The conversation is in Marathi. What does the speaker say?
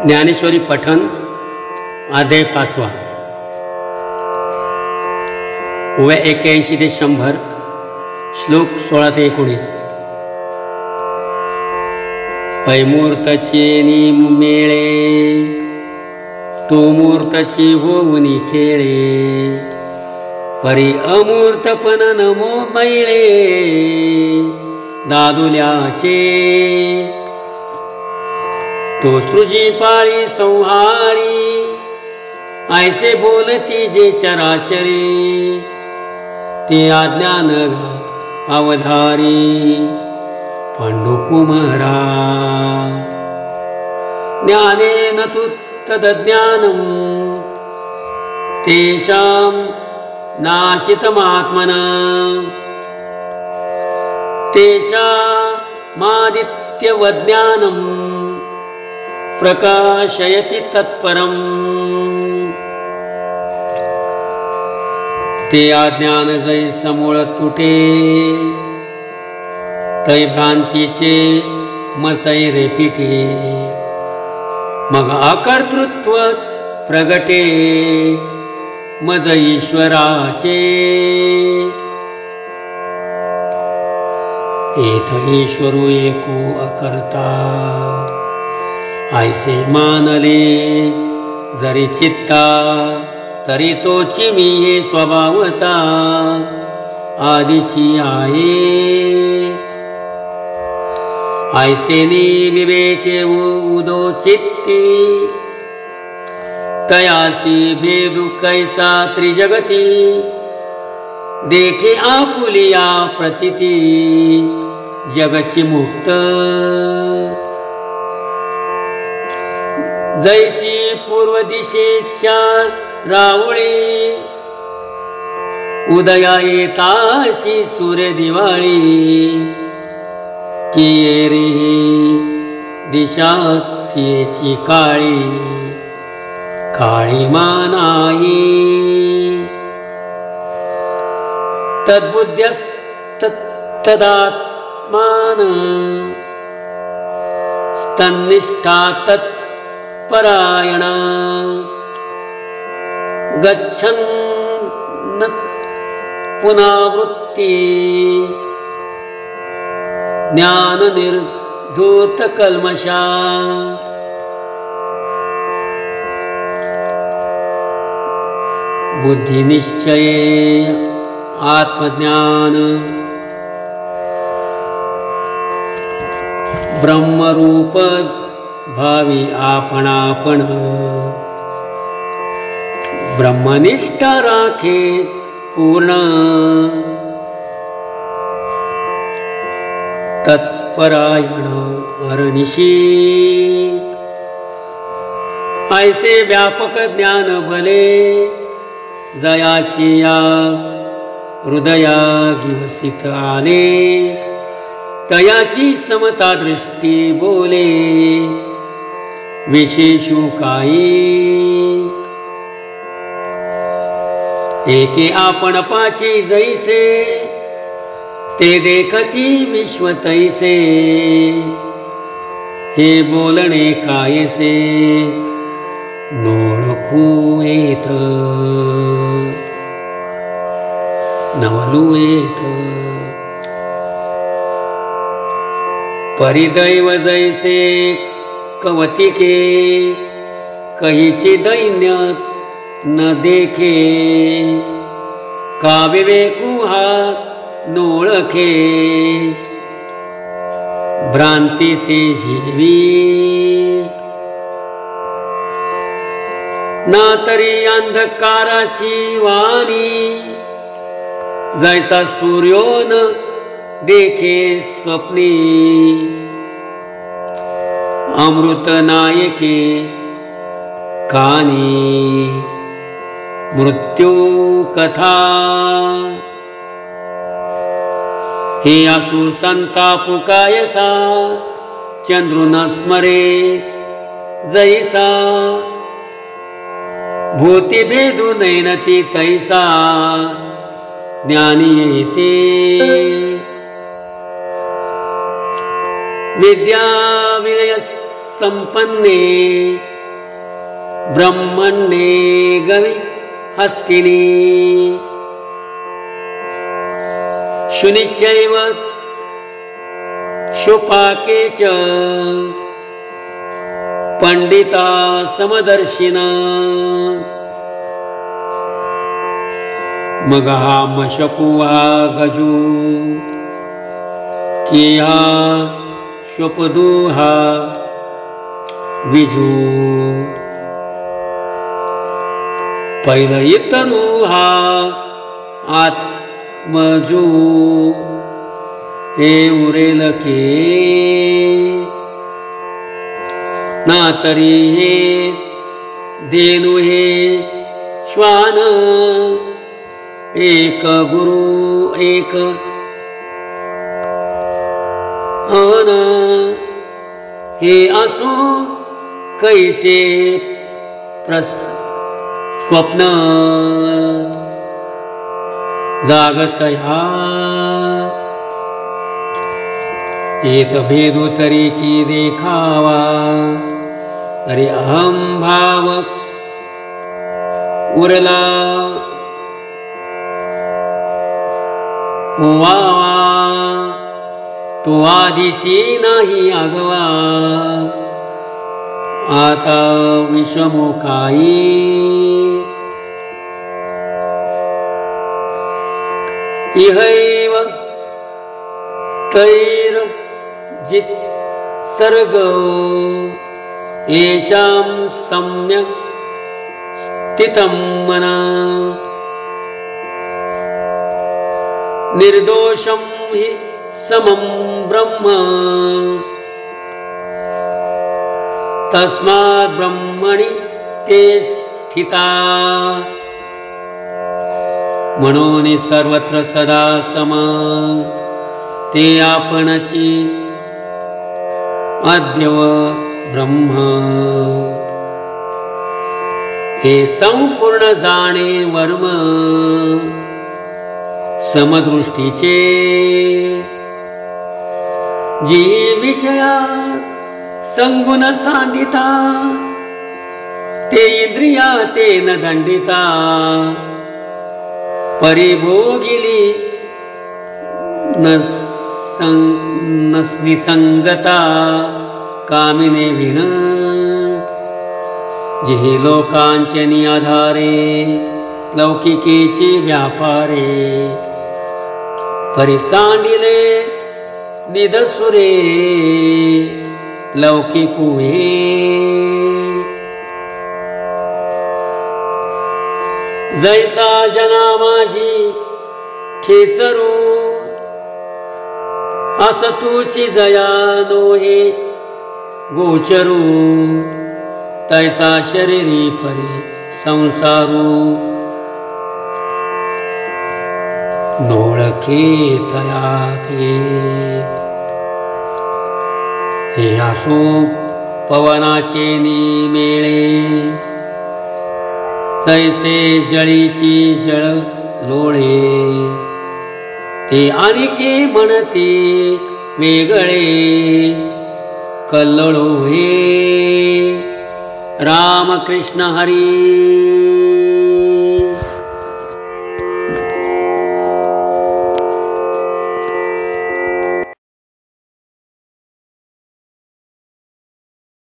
ज्ञानेश्वरी पठण अध्याय 5 ओव्या 81 ते 100 श्लोक 16 ते 19। पैमूर्तचे निमेळे तो मूर्तची होऊनी खेळे, परी अमूर्तपण नमो मैळे दादुल्याचे। तो सृजी पाळी संहारी ऐसे बोलती जे चराचरी, ते अज्ञान अवधारी पंडुकुमारा। ज्ञानेन तु तदज्ञानं तेषां नाशितमात्मना, तेषामादित्यवज्ञानं प्रकाशयति तत्परम्। ते अज्ञान जै समूळ तुटे, तै भ्रांतीचे मसै रेपिटे। मग अकर्तृत्व प्रगटे मज ईश्वराचे। एथ ईश्वरो एको अकर्ता ऐसे मानले जरी चित्ता, तरी तोची मी हे स्वभावता आदिची आहे। ऐसे विवेके उदो चित्ती, तयासी भेदु कैसा त्रिजगती। देखे आपुलिया प्रतीती जगची मुक्त, जैसी पूर्व दिशेच्या रावळी उदया येताची सूर्य दिवाळी। की रे दिशा तिची काळी काळी मानाई। तद्बुद्ध्यस्तदात्मान स्तन्निष्ठा तत्परायण। गच्छन् पुनरावृत्ति ज्ञान निर्धूत कल्मषा। बुद्धि निश्चये आत्मज्ञान, ब्रह्मरूप भावी आपणापण। ब्रह्मनिष्ठा राखे पूर्ण, तत्परायण अरनिशी। ऐसे व्यापक ज्ञान भले, जयाची या हृदया गिवसित आले। तयाची समता दृष्टी बोले विशेषू काही। एके आपण पाची जैसे, ते देखती विश्व तैसे। हे बोलणे कायसे नोळखू येत नवलू येत। परिदैव जैसे कवतिके, कहीची दैन्य न देखे। का विवेकू हात नोळखे, भ्रांती ते जीवी। ना तरी अंधकाराची वाणी, जैसा सूर्यो न देखे स्वप्नी। अमृत नायके कानी मृत्यू कथा। हे असु संतापु कायसा, चंद्र न स्मरे जैसा। भूती भेदू नैनती तैसा, ज्ञानी येते। विद्या विनय संपन्ने ब्रह्मण्ये गवि हस्तिनी शुनिचैव शोपाके च पंडिता समदर्शिना मगहा मशकुहा गजू किया शोपदुहा विजू पहिलं इतरुहा आत्मजू हे उरेल के ना तरी हे देनु हे श्वान एक गुरु एक अन हे असो कैचे स्वप्न जागतया एक भेदू तरी की देखावा तरी अहम भाव उरला वावा तो आधीची नाही आगवा आता विषमुखाई इहैव तैर जित सर्ग येषां सम्यक् स्थितं मना निर्दोषं हि समं ब्रह्म तस्मात् ब्रह्मणि ते स्थिता म्हणून सर्वत्र सदा समा ते आपणची अद्यव ब्रह्म हे संपूर्ण जाणे वर्म समदृष्टीचे जी विषया संगुण सांडिता ते इंद्रिया ते न दंडिता परिभोगिली निसंगता कामिने विण जिहि लोकांचनी आधारे लौकिकेची व्यापारे परिसांडिले निदसुरे लौकिकुहे जैसा जना माझी खेचरू असतुची जया नोहे गोचरू तैसा शरीरी परी संसारू नोळखे तया ते हे आसो पवनाचे निमेळे तैसे जळीची जळ लोळे ते आणिके म्हणते वेगळे कल्लोळे रामकृष्ण हरी।